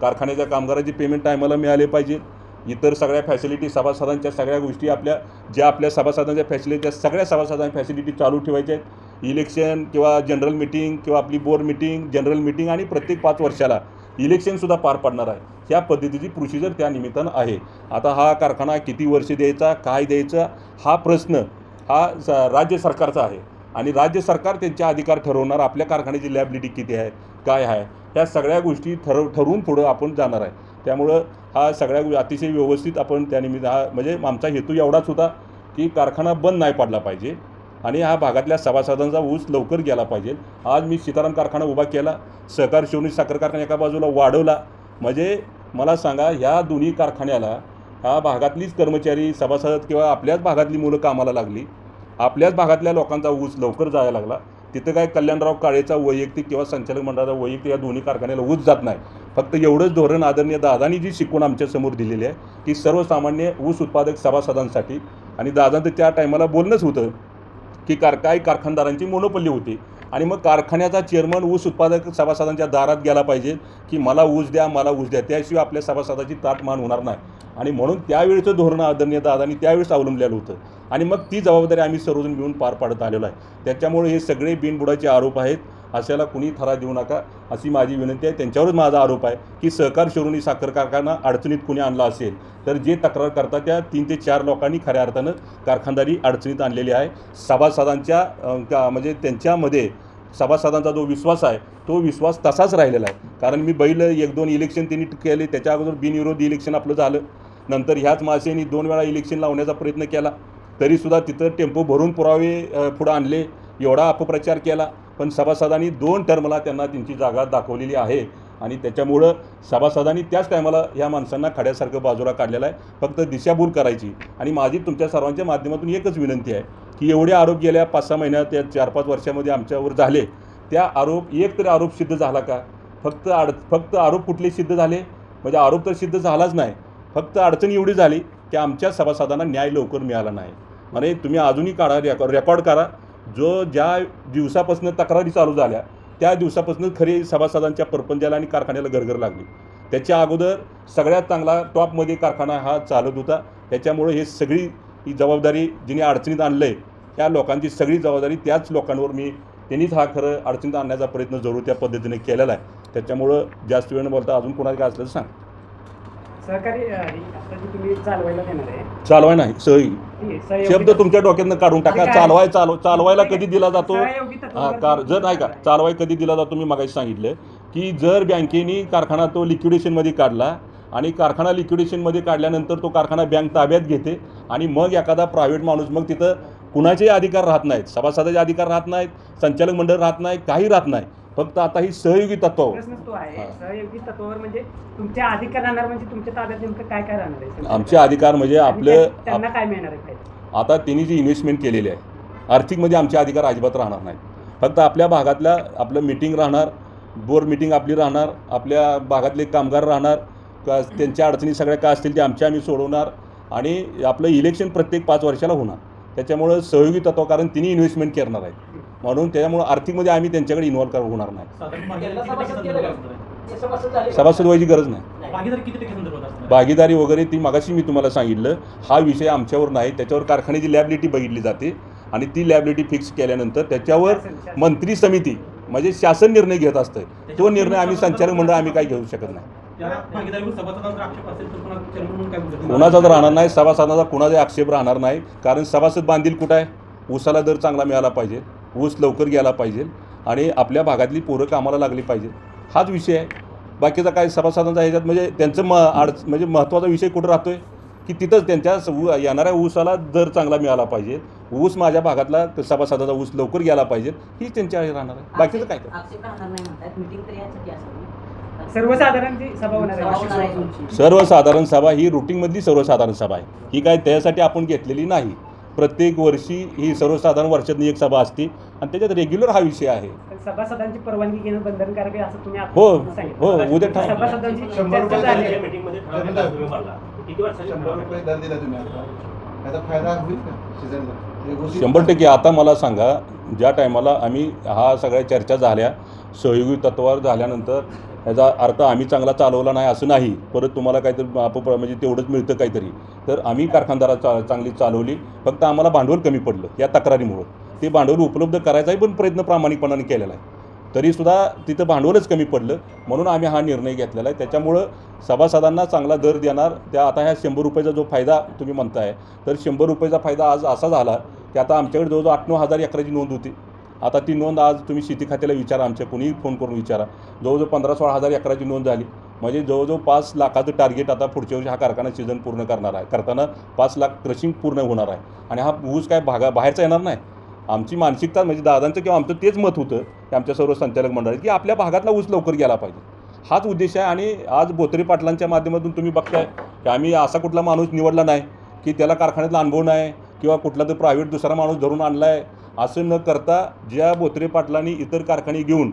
[SPEAKER 1] कारखान्याच्या कामगाराची पेमेंट टायमाला मिळाले पाहिजे. इतर सगळ्या फॅसिलिटी सभासदांच्या सगळ्या गोष्टी आपल्या सभासदांच्या फॅसिलिटी सगळ्या सभासदांच्या फॅसिलिटी चालू ठेवायच्या आहेत. इलेक्शन किंवा जनरल मिटिंग किंवा आपली बोर्ड मिटिंग, जनरल मिटिंग आणि प्रत्येक 5 वर्षाला इलेक्शनसुद्धा पार पडणार आहे. ह्या पद्धतीची प्रोसिजर त्या निमित्तानं आहे. आता हा कारखाना किती वर्ष द्यायचा, काय द्यायचा, हा प्रश्न राज्य सरकारचा आहे आणि राज्य सरकार त्यांचे अधिकार ठरवणार. आपल्या कारखान्याची लॅबिलिटी किती आहे, काय आहे, ह्या सगळ्या गोष्टी ठरवून पुढं आपण जाणार आहे. त्यामुळं हा सगळ्या अतिशय व्यवस्थित आपण त्यानिमित्त म्हणजे आमचा हेतू एवढाच होता की कारखाना बंद नाही पडला पाहिजे आणि ह्या भागातल्या सभासदांचा ऊस लवकर गेला पाहिजे. आज मी सीताराम कारखाना उभा केला, सहकार शिवणी साखर कारखाना एका बाजूला वाढवला. म्हणजे मला सांगा, ह्या दोन्ही कारखान्याला ह्या भागातलीच कर्मचारी सभासद किंवा आपल्याच भागातली मुलं कामाला लागली, आपल्याच भागातल्या लोकांचा ऊस लवकर जायला लागला. तिथं काय कल्याणराव काळेचा वैयक्तिक किंवा संचालक मंडळाचा वैयक्तिक या दोन्ही कारखान्याला ऊस जात नाही. फक्त एवढंच धोरण आदरणीय दादांनी जी शिकवून आमच्यासमोर दिलेली आहे की सर्वसामान्य ऊस उत्पादक सभासदांसाठी, आणि दादांचं त्या टायमाला बोलणंच होतं की काही कारखानदारांची मोनोपल्ली होती आणि मग कारखान्याचा चेअरमन ऊस उत्पादक सभासदांच्या दारात गेला पाहिजे की मला ऊस द्या, मला ऊस द्या, त्याशिवाय आपल्या सभासदाची ताटमान होणार नाही. आणि म्हणून त्यावेळेचं धोरण आदरणीय दादांनी त्यावेळेस अवलंबलेलं होतं आणि मग ती जबाबदारी आम्ही सर्वजण मिळून पार पाडत आलेलो आहे. त्याच्यामुळे हे सगळे बिनबुडाचे आरोप आहेत, अशाला कुणी थरा देऊ नका अशी माझी विनंती आहे. त्यांच्यावरच माझा आरोप आहे की सहकार शिरोणी साखर कारखाना अडचणीत कुणी आणला असेल तर जे तक्रार करतात त्या 3 ते 4 लोकांनी खऱ्या अर्थानं कारखानदारी अडचणीत आणलेली आहे. सभासदांच्या म्हणजे त्यांच्यामध्ये सभासदांचा जो विश्वास आहे तो विश्वास तसाच राहिलेला आहे. कारण मी 1-2 इलेक्शन त्यांनी केले, त्याच्या अगोदर बिनविरोधी इलेक्शन आपलं झालं. नंतर ह्याच माणसांनी 2 वेळा इलेक्शन लावण्याचा प्रयत्न केला, तरीसुद्धा तिथं टेम्पो भरून पुरावे पुढं आणले, एवढा अपप्रचार केला. पण सभासदांनी 2 टर्मला त्यांना त्यांची जागा दाखवलेली आहे आणि त्याच्यामुळं सभासदांनी त्याच टायमाला ह्या माणसांना खड्यासारखं बाजूला काढलेलं आहे. फक्त दिशाभूल करायची. आणि माझी तुमच्या सर्वांच्या माध्यमातून एकच विनंती आहे की एवढे आरोप गेल्या 5-6 महिन्यात या 4-5 वर्षामध्ये आमच्यावर झाले, त्या एक तरी आरोप सिद्ध झाला का? फक्त आरोप कुठले सिद्ध झाले? म्हणजे आरोप तर सिद्ध झालाच नाही, फक्त अडचण एवढी झाली की आमच्या सभासदांना न्याय लवकर मिळाला नाही. म्हणजे तुम्ही अजूनही काढा, रेकॉर्ड करा, ज्या दिवसापासून तक्रारी चालू झाल्या त्या दिवसापासून खरी सभासदांच्या परपंचाला आणि कारखान्याला गरगर लागली. त्याच्या अगोदर सगळ्यात चांगला टॉपमध्ये कारखाना हा चालत होता. त्याच्यामुळे हे सगळी ही जबाबदारी जिने अडचणीत आणलं आहे त्या लोकांची सगळी जबाबदारी त्याच लोकांवर त्यांनीच हा खरं अडचणीत आणण्याचा प्रयत्न जरूर त्या पद्धतीने केलेला आहे. त्याच्यामुळं जास्त वेळ न बोलता अजून कोणाला काय असलं तर सांग.
[SPEAKER 2] सहकारी आता जी तुम्ही चालवायला देणार आहे,
[SPEAKER 1] चालवाय नाही, सहयोगी शब्द तुमच्या डोक्यातनं काढून टाका. चालवायला कधी दिला जातो? जर नाही का चालवाय कधी दिला जातो? मी मगाशी सांगितलं की जर बँकेने कारखाना तो लिक्विडेशनमध्ये काढला आणि कारखाना लिक्विडेशनमध्ये काढल्यानंतर तो कारखाना बँक ताब्यात घेते आणि मग एखादा प्रायव्हेट माणूस, मग तिथं कुणाचे अधिकार राहत नाहीत, सभासदाचे अधिकार राहत नाहीत, संचालक मंडळ राहत नाही, काही राहत नाही. फक्त आता ही सहयोगी तत्व
[SPEAKER 2] तो आहे. सहयोगी तत्वावर म्हणजे तुमचे अधिकार राहणार, म्हणजे तुमच्या ताब्यात नेमकं काय काय राहणार आहे?
[SPEAKER 1] आमचे अधिकार म्हणजे आपलं
[SPEAKER 2] त्यांना काय मिळणार आहे?
[SPEAKER 1] आता त्यांनी जी इन्व्हेस्टमेंट केलेली आहे आर्थिकमध्ये आमचे अधिकार अजिबात राहणार नाहीत. फक्त आपल्या भागातल्या आपलं मिटिंग राहणार, बोर्ड मिटिंग आपली राहणार, आपल्या भागातले कामगार राहणार, त्यांच्या अडचणी सगळ्या काय असतील ते आम्ही सोडवणार आणि आपलं इलेक्शन प्रत्येक 5 वर्षाला होणार. त्याच्यामुळं सहयोगी तत्व, कारण तिन्ही इन्व्हेस्टमेंट करणार आहेत म्हणून त्याच्यामुळं आर्थिकमध्ये आम्ही त्यांच्याकडे इन्व्हॉल्व होणार नाही. सभासद व्हायची गरज नाही. भागीदारी वगैरे ती मगाशी मी तुम्हाला सांगितलं, हा विषय आमच्यावर नाही. त्याच्यावर कारखान्याची लॅबिलिटी बघितली जाते आणि ती लॅबिलिटी फिक्स केल्यानंतर त्याच्यावर मंत्री समिती म्हणजे शासन निर्णय घेत असतं. तो निर्णय आम्ही संचालक मंडळ आम्ही काही घेऊ शकत नाही. कोणाचा तर राहणार नाही, सभासदांचा कोणाचा आक्षेप राहणार नाही. कारण सभासद बांधील कुठं आहे? ऊसाला दर चांगला मिळाला पाहिजे, ऊस लवकर गेला पाहिजे आणि आपल्या भागातली पोरं कामाला लागली पाहिजे, हाच विषय आहे. बाकीचा काय सभासदांचा ह्याच्यात म्हणजे त्यांचं म्हणजे महत्त्वाचा विषय कुठं राहतो आहे की तिथंच त्यांच्या येणाऱ्या ऊसाला दर चांगला मिळाला पाहिजे, ऊस माझ्या भागातला सभासदाचा ऊस लवकर गेला पाहिजे, ही त्यांच्या राहणार आहे. बाकीचं काय
[SPEAKER 2] सर्वसाधारण जी सभा होणार आहे
[SPEAKER 1] सर्वसाधारण सभा ही रुटीनमधली सर्वसाधारण सभा आहे. ही काय त्यासाठी आपण घेतलेली नाही. प्रत्येक वर्षी ही सर्वसाधारण वर्षातून एक सभा असते आणि त्याच्यात रेग्युलर हा विषय आहे.
[SPEAKER 2] सभासदांची परवानगी घेणं बंधनकारक आहे असं तुम्ही आता
[SPEAKER 1] हो
[SPEAKER 2] सांगितलं.
[SPEAKER 1] हो उद्या ठरवू.
[SPEAKER 2] सभासदांची
[SPEAKER 3] 100 रुपये
[SPEAKER 2] चर्चा झाली आहे.
[SPEAKER 3] मीटिंगमध्ये किती वर्षाचे 100 रुपये दर दिला तुम्ही आता याचा फायदा होईल का सीझनला?
[SPEAKER 1] 100% आता मला सांगा, ज्या टायमाला आम्ही हा सगळ्या चर्चा झाल्या, सहयोगी तत्वावर झाल्यानंतर याचा अर्थ आम्ही चांगला चालवला नाही असं नाही, परत तुम्हाला काहीतरी म्हणजे तेवढंच मिळतं काहीतरी, तर आम्ही कारखानदारा चांगली चालवली. फक्त आम्हाला भांडवल कमी पडलं या तक्रारीमुळं. ते भांडवल उपलब्ध करायचाही पण प्रयत्न प्रामाणिकपणाने केलेला आहे, तरीसुद्धा तिथं भांडवलच कमी पडलं. म्हणून आम्ही हा निर्णय घेतलेला आहे. त्याच्यामुळं सभासदांना चांगला दर देणार. त्या आता ह्या 100 रुपयाचा जो फायदा तुम्ही म्हणताय, तर 100 रुपयाचा फायदा आज असा झाला की आता आमच्याकडे जवळजवळ 8-9 हजार एकराची नोंद होती. आता ती नोंद आज तुम्ही शेती खात्याला विचारा, आमच्या कोणीही फोन करून विचारा, जवळजवळ 15-16 हजार एकराची नोंद झाली. म्हणजे जवळजवळ 5 लाखाचं टार्गेट आता पुढच्या वर्षी हा कारखाना सीझन पूर्ण करणार आहे. करताना 5 लाख क्रशिंग पूर्ण होणार आहे. आणि हा ऊस काय बाहेरचा येणार नाही. आमची मानसिकता म्हणजे दादांचं किंवा आमचं तेच मत होतं की आमच्या सर्व संचालक मंडळात की आपल्या भागातला ऊस लवकर गेला पाहिजे, हाच उद्देश आहे. आणि आज बोत्रे पाटलांच्या माध्यमातून तुम्ही बघताय की आम्ही असा कुठला माणूस निवडला नाही की त्याला कारखान्यातला अनुभव नाही किंवा कुठला तर प्रायव्हेट दुसरा माणूस धरून आणला आहे, असं न करता ज्या बोत्रे पाटलांनी इतर कारखाने घेऊन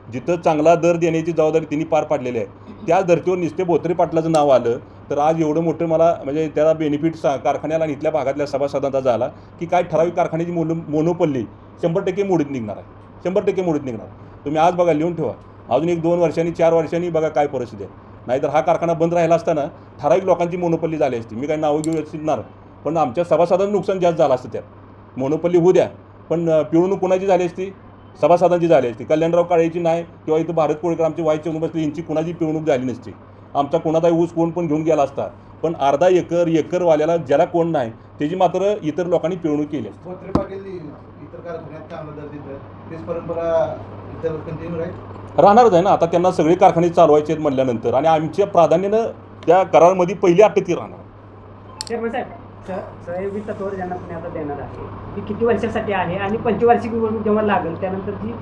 [SPEAKER 1] जिथं चांगला दर देण्याची जबाबदारी त्यांनी पार पाडलेली आहे, त्या धर्तीवर नुसते बोत्रे पाटलाचं नाव आलं तर आज एवढं मोठं मला म्हणजे त्याला बेनिफिट कारखान्याला आणि इथल्या भागातल्या सभासदांचा झाला की काय ठराविक कारखान्याची मोनोपल्ली 100% मोडीत निघणार आहे. 100% मोडीत निघणार. तुम्ही आज बघा, लिहून ठेवा, अजून 1-2 वर्षांनी 4 वर्षांनी बघा काय परिस्थिती आहे. नाहीतर हा कारखाना बंद राहिला असताना ठराविक लोकांची मोनोपल्ली झाली असती. मी काही नावं घेऊ इच्छिणार, पण आमच्या सभासदांचं नुकसान जास्त झालं असतं. त्यात मोनोपल्ली होऊ द्या, पण पिळवणूक कोणाची झाली असती? सभासदांची झाली असती. कल्याणराव काळेची नाही किंवा इथं भारत कोळीकर आमची वाईचे बसली, यांची कुणाची पिळवणूक झाली नसती. आमचा कोणाचाही ऊस कोण पण घेऊन गेला असता. पण अर्धा एकरवाल्याला ज्याला कोण नाही त्याची मात्र इतर लोकांनी पिळवणूक केली.
[SPEAKER 3] बोत्रे पाटील इतर कारखान्यात चांगला दर देतात, तेच परंपरा इतर कंटिन्यू राहील
[SPEAKER 1] राहणारच आहे ना. आता त्यांना सगळे कारखाने चालवायचे आहेत म्हटल्यानंतर आणि आमच्या प्राधान्यानं त्या करारामध्ये पहिली अट ती राहणार.
[SPEAKER 2] चेअरमन साहेब, सहयोगी तत्वावर ज्यांना तुम्ही आता देणार आहे ती किती वर्षासाठी आहे आणि पंचवार्षिक निवडणूक जेव्हा लागेल त्यानंतर जी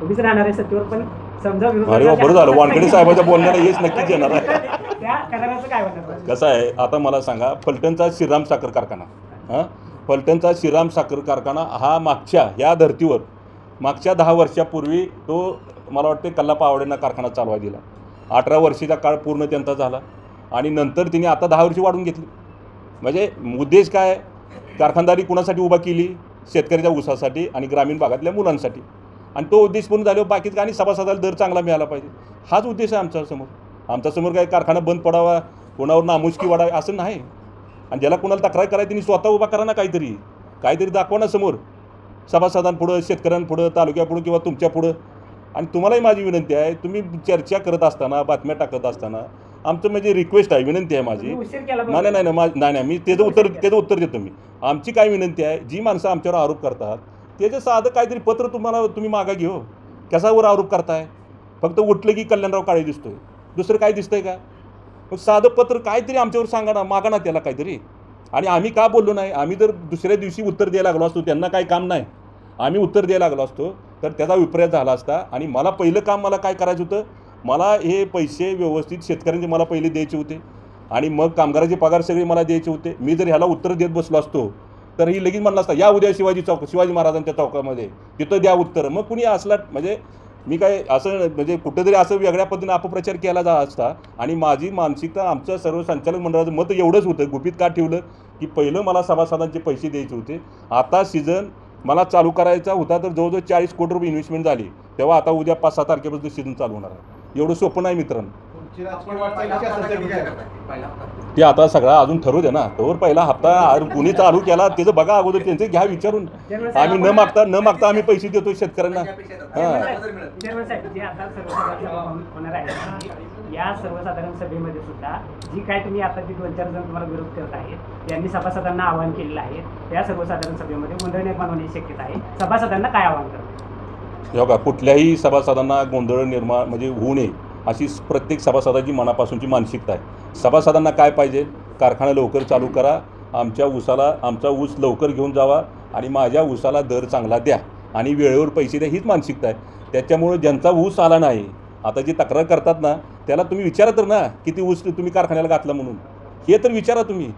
[SPEAKER 2] तुम्हीच राहणार आहे सत्तेवर, पण समजा
[SPEAKER 1] अरे बरं झालं, वानखेडे साहेबाच्या बोलण्याला हेच नक्कीच येणार आहे.
[SPEAKER 2] त्या कराराचं काय होणार?
[SPEAKER 1] कसं आहे आता मला सांगा, फलटणचा श्रीराम साखर कारखाना, फलटणचा श्रीराम साखर कारखाना हा ह्या धर्तीवर मागच्या 10 वर्षापूर्वी तो मला वाटते कल्लाप्पा आवडेंना कारखाना चालवाय दिला. 18 वर्षाचा काळ पूर्ण त्यांचा झाला आणि नंतर तिने आता 10 वर्षी वाढून घेतली. म्हणजे उद्देश काय? कारखानदारी कुणासाठी उभा केली? शेतकऱ्याच्या ऊसासाठी आणि ग्रामीण भागातल्या मुलांसाठी. आणि तो उद्देश पूर्ण झाल्यावर बाकीच आणि सभासदाला दर चांगला मिळाला पाहिजे, हाच उद्देश आहे आमच्यासमोर. आमच्यासमोर काय कारखाना बंद पडावा, कोणावर नामुष्की वाढावी असं नाही. आणि ज्याला कोणाला तक्रार करायची त्यांनी स्वतः उभा करा ना, काहीतरी दाखवा ना समोर, सभासदांपुढं, शेतकऱ्यांपुढं, तालुक्यापुढं किंवा तुमच्यापुढं. आणि तुम्हालाही माझी विनंती आहे, तुम्ही चर्चा करत असताना, बातम्या टाकत असताना आमचं म्हणजे रिक्वेस्ट आहे, विनंती आहे माझी. नाही, मी त्याचं उत्तर देतो. मी आमची काय विनंती आहे, जी माणसं आमच्यावर आरोप करतात त्याचं साधं काहीतरी पत्र तुम्ही मागा घेऊ. कशावर आरोप करताय? फक्त उठलं की कल्याणराव काळे दिसतोय, दुसरं काय दिसतंय का? मग साधं पत्र काहीतरी आमच्यावर सांगा ना, मागा ना त्याला काहीतरी. आणि आम्ही का बोललो नाही? आम्ही जर दुसऱ्या दिवशी उत्तर द्यायला लागलो असतो, त्यांना काही काम नाही, आम्ही उत्तर द्यायला लागलो असतो तर त्याचा विपर्यास झाला असता. आणि मला पहिलं काम मला काय करायचं होतं, मला हे पैसे व्यवस्थित शेतकऱ्यांचे मला पहिले द्यायचे होते आणि मग कामगाराचे पगार सगळे मला द्यायचे होते. मी जर ह्याला उत्तर देत बसलो असतो तर ही लगेच म्हणलं असतं, या उद्या शिवाजी महाराजांच्या चौकामध्ये तिथं द्या उत्तर. मग कुणी असला म्हणजे मी काय असं म्हणजे कुठंतरी असं वेगळ्या पद्धतीने अपप्रचार केला जा असता. आणि माझी मानसिकता, आमचं सर्व संचालक मंडळाचं मत एवढंच होतं, गुपित का ठेवलं की पहिलं मला सभासदांचे पैसे द्यायचे होते. आता सीझन मला चालू करायचा होता तर जवळजवळ 40 कोटी रुपये इन्व्हेस्टमेंट झाली, तेव्हा आता उद्या 5-6 तारखेपासून सीझन चालू होणार आहे. एवढं सोपं नाही मित्रांनो. ते आता सगळा अजून ठरवू दे ना, तोवर पहिला हप्ता कुणी चालू केला त्याचं बघा अगोदर, त्यांचे घ्या विचारून. आम्ही न मागता आम्ही पैसे देतो शेतकऱ्यांना.
[SPEAKER 2] या सर्वसाधारण सभेमध्ये सुद्धा जी काय तुम्ही आता जी 2-4 जण तुम्हाला विरोध करत आहेत त्यांनी सभासदांना आवाहन केलेलं आहे, त्या सर्वसाधारण सभेमध्ये गोंधळ निर्माण होण्याची शक्यता आहे. सभासदांना काय आवाहन करतात?
[SPEAKER 1] हो का, कुठल्याही सभासदांना गोंधळ निर्माण म्हणजे होऊ नये अशी प्रत्येक सभासदाची मनापासूनची मानसिकता आहे. सभासदांना काय पाहिजे? कारखाना लवकर चालू करा, आमचा ऊस लवकर घेऊन जावा आणि माझ्या ऊसाला दर चांगला द्या आणि वेळेवर पैसे द्या, हीच मानसिकता आहे. त्याच्यामुळे ज्यांचा ऊस आला नाही आता जी तक्रार करतात ना त्याला तुम्ही विचारा तर ना किती ऊस तुम्ही कारखान्याला घातला म्हणून, हे तर विचारा तुम्ही.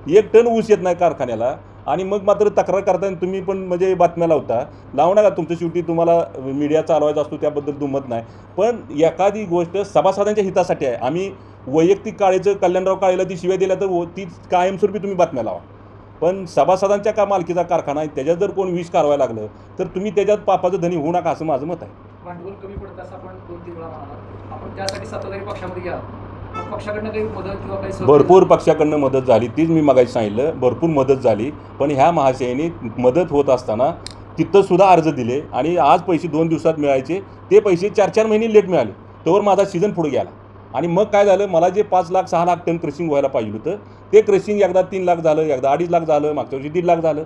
[SPEAKER 1] 1 टन ऊस येत नाही कारखान्याला आणि मग मात्र तक्रार करताना तुम्ही पण म्हणजे बातम्या लावू नका. तुमचं शेवटी तुम्हाला मीडिया चालवायचा असतो त्याबद्दल दुमत नाही, पण एखादी गोष्ट सभासदांच्या हितासाठी आहे. आम्ही वैयक्तिक काळेचं कल्याणराव काळेला ती शिव्या दिल्या तर ती कायमस्वरूपी तुम्ही बातम्या लावा, पण सभासदांच्या का मालकीचा कारखाना आहे त्याच्यात जर कोण विष कारवायला लागलं तर तुम्ही त्याच्यात पापाचं धनी होऊ नका असं माझं मत आहे.
[SPEAKER 4] भांडवल कमी पडतं असं आपण 2-3 वेळा म्हणाला. आपण त्यासाठी सत्ताधारी पक्षामध्ये घ्या, मग पक्षाकडनं काही मदत किंवा काही सहकार्य?
[SPEAKER 1] भरपूर पक्षाकडनं मदत झाली, तीच मी मगाशी सांगितलं, भरपूर मदत झाली. पण ह्या महाशयाने मदत होत असताना तिथंसुद्धा अर्ज दिले आणि आज पैसे 2 दिवसात मिळायचे ते पैसे 4-4 महिने लेट मिळाले. तोवर माझा सीझन पुढे गेला आणि मग काय झालं, मला जे 5 लाख 6 लाख टन क्रशिंग व्हायला पाहिजे होतं ते क्रशिंग एकदा 3 लाख झालं, एकदा 2.5 लाख झालं, मागच्या वर्षी 1.5 लाख झालं.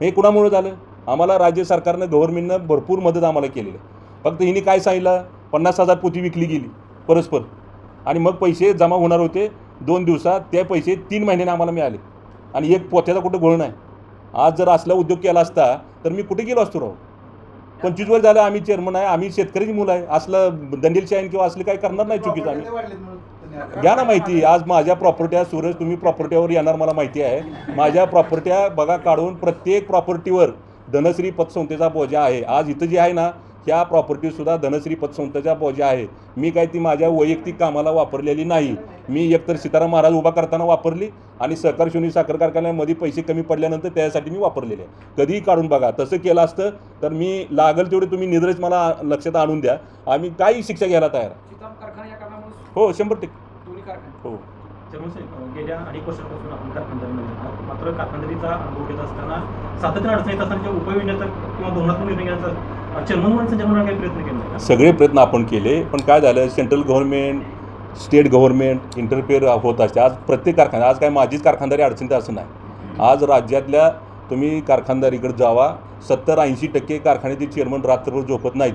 [SPEAKER 1] हे कुणामुळे झालं? आम्हाला राज्य सरकारनं गव्हर्नमेंटनं भरपूर मदत आम्हाला केलेली. फक्त हिने काय सांगितलं, 50,000 पोती विकली गेली परस्पर आणि मग पैसे जमा होणार होते 2 दिवसात, ते पैसे 3 महिन्याने आम्हाला मिळाले आणि एक पोत्याचा कुठं घोळ नाही. आज जर असला उद्योग केला असता तर मी कुठे गेलो असतो राव. 25 वर्ष झालं आम्ही चेअरमन आहे, आम्ही शेतकऱ्याची मुलं आहे. असलं दंडेलशाही किंवा असले काही करणार नाही चुकीचं. आम्ही घ्या ना माहिती, आज माझ्या प्रॉपर्ट्या, सूरज तुम्ही प्रॉपर्टीवर येणार मला माहिती आहे, माझ्या प्रॉपर्ट्या बघा काढून, प्रत्येक प्रॉपर्टीवर धनश्री पतसंस्थेचा बोजा आहे. आज इथं जे आहे ना ह्या प्रॉपर्टीसुद्धा धनश्री पतसंस्थेचा बोजा आहे. मी काय ती माझ्या वैयक्तिक कामाला वापरलेली नाही. मी एकतर सीताराम महाराज उभा करताना वापरली आणि सहकार शून्य साखर कारखान्यामध्ये पैसे कमी पडल्यानंतर त्यासाठी मी वापरलेले आहे. कधीही काढून बघा. तसं केलं असतं तर मी लागल तेवढे तुम्ही निद्रेच मला लक्षात आणून द्या, आम्ही काही शिक्षा घ्यायला तयार.
[SPEAKER 4] कारखाना या कारणामुळे
[SPEAKER 1] हो 100%.
[SPEAKER 4] दोन्ही कारखाने.
[SPEAKER 1] हो
[SPEAKER 5] गेल्या अनेक वर्षांपासून आपण कारखानदारी आहात, मात्र कारखानदारीचा अनुभव घेत असताना सातत्याने अडचण येत असताना किंवा उपयोजनाचा किंवा धोरणात्मक निर्णय घेण्याचा चेअरमन म्हणून संचालनाने काही प्रयत्न केले नाही?
[SPEAKER 1] सगळे प्रयत्न आपण केले, पण काय झालं, central government state government interfere होत असते. आज प्रत्येक कारखाना, आज काय माझीच कारखानदारी अडचणीत असं नाही. आज राज्यातल्या तुम्ही कारखानदारीकडे जावा, 70-80% कारखान्याचे चेअरमन रात्रभर झोपत नाहीत,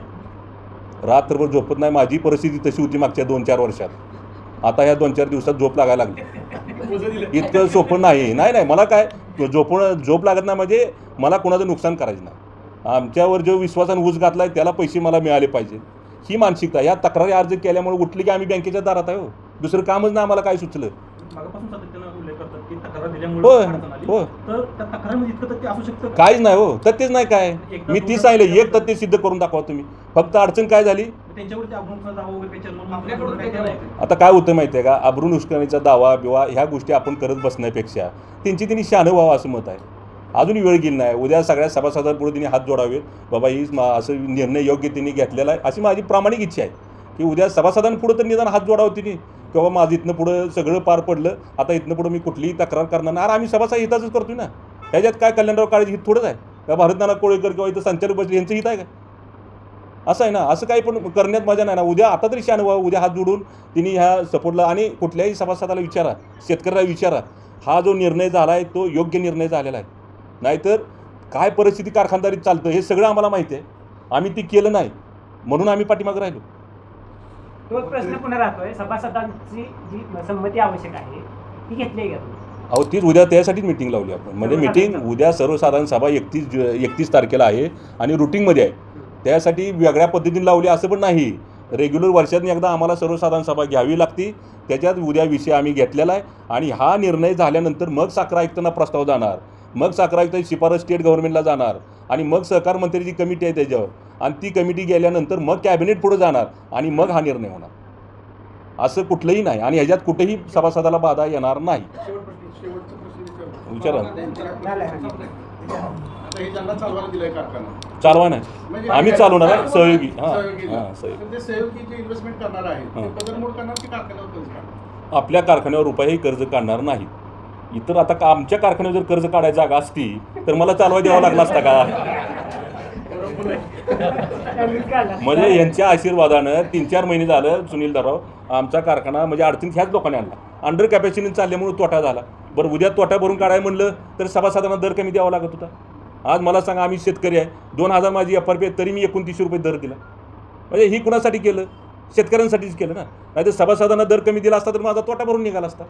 [SPEAKER 1] रात्रभर झोपत नाही. माझी परिस्थिती तशी होती मागच्या 2-4 वर्षात. आता ह्या 2-4 दिवसात झोप लागायला लागली. इतकं सोपं नाही. मला काय झोप लागत नाही म्हणजे मला कोणाचं नुकसान करायचं नाही. आमच्यावर जो विश्वासाने ऊस घातला आहे त्याला पैसे मला मिळाले पाहिजे, ही मानसिकता. ह्या तक्रारी अर्ज केल्यामुळे उठली की आम्ही बँकेच्या दारात आहे. हो, दुसरं कामच नाही आम्हाला काय सुचलं.
[SPEAKER 5] मागापासून सातत्यानं उल्लेख करतात की तक्रार
[SPEAKER 1] होय,
[SPEAKER 5] दिल्यामुळे अडचण आली.
[SPEAKER 1] होय.
[SPEAKER 5] तर त्या तक्रारीमध्ये इतकं तथ्य असू शकतं का?
[SPEAKER 1] काहीच नाही हो, तथ्यच नाही. काय मी ती सांगितलं, एक तथ्य सिद्ध करून दाखवा तुम्ही. फक्त अडचण काय झाली,
[SPEAKER 5] त्यांच्यावरती अभ्रंचा दावा वगैरे काही चेअरमन
[SPEAKER 4] आपल्याकडून काही
[SPEAKER 5] केला आहे?
[SPEAKER 1] आता काय होतं माहिती आहे का, अब्रून उष्णणीचा दावा बिवा ह्या गोष्टी आपण करत बसण्यापेक्षा त्यांनी शहाणं व्हावं असं मत आहे. अजूनही वेळ गेली नाही. उद्या सगळ्या सभासदांपुढे त्यांनी हात जोडावेत, बाबा ही असं निर्णय योग्य त्यांनी घेतलेला आहे अशी माझी प्रामाणिक इच्छा आहे की उद्या सभासदांपुढं तर निदान हात जोडावं त्यांनी, किंवा माझं इथनं पुढं सगळं पार पडलं, आता इथनं पुढं मी कुठलीही तक्रार करणार नाही. आम्ही सभासद हिताचंच करतोय ना. ह्याच्यात काय कल्याणराव काळेचं हित थोडंच आहे का, भारतनाना कोळेकर किंवा इथं संचालक बसले यांचं हित आहे का? असं आहे ना. असं काही पण करण्यात मजा नाही ना. उद्या आता तरी शहाणं व्हावं, उद्या हात जोडून तिने ह्या सपोर्टला, आणि कुठल्याही सभासदाला विचारा, शेतकऱ्याला विचारा, हा जो निर्णय झाला आहे तो योग्य निर्णय झालेला आहे. नाहीतर काय परिस्थिती कारखानदारीत चालतं हे सगळं आम्हाला माहिती आहे. आम्ही ती केलं नाही म्हणून आम्ही पाठीमागे राहिलो.
[SPEAKER 2] तो प्रश्न पुन्हा राहतोय, सभासदांची जी संमती आवश्यक आहे ती घेतली आहे का तुम्ही?
[SPEAKER 1] अहो तीच उद्या त्यासाठीच मिटिंग लावली आपण. म्हणजे मिटिंग उद्या सर्वसाधारण सभा 31 तारखेला आहे आणि रुटीनमध्ये आहे. त्यासाठी वेगळ्या पद्धतीने लावली असं पण नाही. रेग्युलर वर्षातून एकदा आम्हाला सर्वसाधारण सभा घ्यावी लागते. त्याच्यात उद्या विषय आम्ही घेतलेला आहे आणि हा निर्णय झाल्यानंतर मग साखर आयुक्तांना प्रस्ताव जाणार, मग साखर आयुक्तांची शिफारस स्टेट गव्हर्नमेंटला जाणार आणि मग सहकार मंत्र्याची कमिटी आहे त्याच्यावर, आणि ती कमिटी गेल्यानंतर मग कॅबिनेट पुढे जाणार आणि मग हा निर्णय होणार. असं कुठलंही नाही आणि ह्याच्यात कुठेही सभासदाला बाधा येणार नाही. विचारा चालवा नाही, आम्ही चालवणार आहे. सहयोगी
[SPEAKER 3] इन्व्हेस्टमेंट करणार आहे
[SPEAKER 1] आपल्या कारखान्यावर रुपयाही कर्ज काढणार नाही. इतर आता आमच्या कारखान्यावर जर कर्ज काढायची जागा असती तर मला चालवा द्यावा लागला असता का? म्हणजे यांच्या आशीर्वादानं 3-4 महिने झालं सुनील दराव आमचा कारखाना म्हणजे अडचणीत ह्याच लोकांनी आणला. अंडर कॅपॅसिटी चालल्यामुळे तोटा झाला. बरं उद्या तोटा भरून काढायला म्हणलं तर सभासदांना दर कमी द्यावा लागत होता. आज मला सांगा, आम्ही शेतकरी आहे, 2000 माझी FRP आहे तरी मी 29 रुपये दर दिला. म्हणजे ही कुणासाठी केलं? शेतकऱ्यांसाठीच केलं ना. नाही तर सभासदांना दर कमी दिला असता तर माझा तोटा भरून निघाला असता.